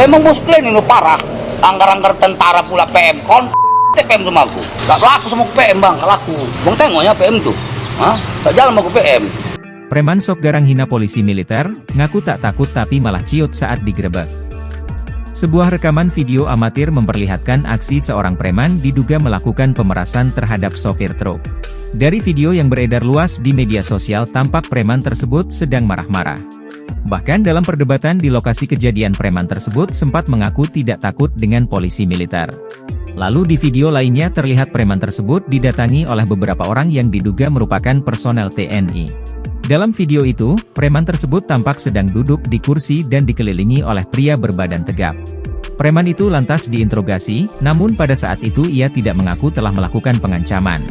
Memang bos kalian ini parah. Anggar-anggar tentara pula PM PM sama aku. Gak laku sama PM bang, gak laku. Bang tengoknya PM tuh. Hah? Tak jalan sama PM. Preman sok garang hina polisi militer, ngaku tak takut tapi malah ciut saat digerebek. Sebuah rekaman video amatir memperlihatkan aksi seorang preman diduga melakukan pemerasan terhadap sopir truk. Dari video yang beredar luas di media sosial tampak preman tersebut sedang marah-marah. Bahkan dalam perdebatan di lokasi kejadian, preman tersebut sempat mengaku tidak takut dengan polisi militer. Lalu di video lainnya terlihat preman tersebut didatangi oleh beberapa orang yang diduga merupakan personel TNI. Dalam video itu, preman tersebut tampak sedang duduk di kursi dan dikelilingi oleh pria berbadan tegap. Preman itu lantas diinterogasi, namun pada saat itu ia tidak mengaku telah melakukan pengancaman.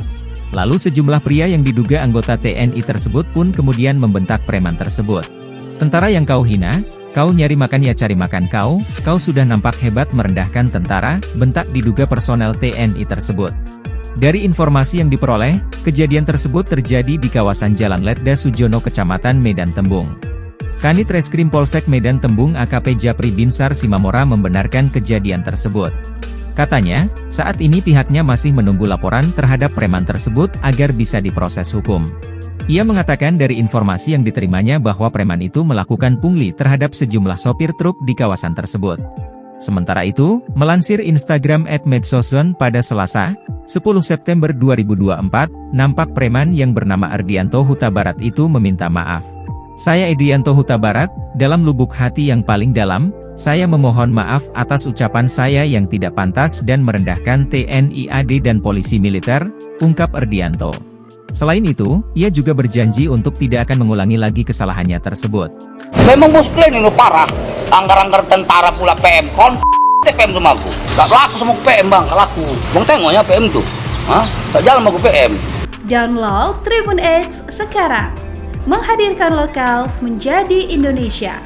Lalu sejumlah pria yang diduga anggota TNI tersebut pun kemudian membentak preman tersebut. "Tentara yang kau hina, kau nyari makan ya cari makan kau sudah nampak hebat merendahkan tentara," bentak diduga personel TNI tersebut. Dari informasi yang diperoleh, kejadian tersebut terjadi di kawasan Jalan Letda Sujono, Kecamatan Medan Tembung. Kanit Reskrim Polsek Medan Tembung AKP Japri Binsar Simamora membenarkan kejadian tersebut. Katanya, saat ini pihaknya masih menunggu laporan terhadap preman tersebut agar bisa diproses hukum. Ia mengatakan dari informasi yang diterimanya bahwa preman itu melakukan pungli terhadap sejumlah sopir truk di kawasan tersebut. Sementara itu, melansir Instagram @medsozone pada Selasa, 10 September 2024, nampak preman yang bernama Ardianto Huta Barat itu meminta maaf. "Saya Ardianto Huta Barat, dalam lubuk hati yang paling dalam, saya memohon maaf atas ucapan saya yang tidak pantas dan merendahkan TNI AD dan polisi militer," ungkap Ardianto. Selain itu, ia juga berjanji untuk tidak akan mengulangi lagi kesalahannya tersebut. Memang bos kalian ini parah. Anggar-anggar tentara pula PM PM sama aku. Gak laku sama PM bang, gak laku. Bang tengoknya PM tuh. Hah? Tak jalan sama PM. Download Tribun X sekarang. Menghadirkan lokal menjadi Indonesia.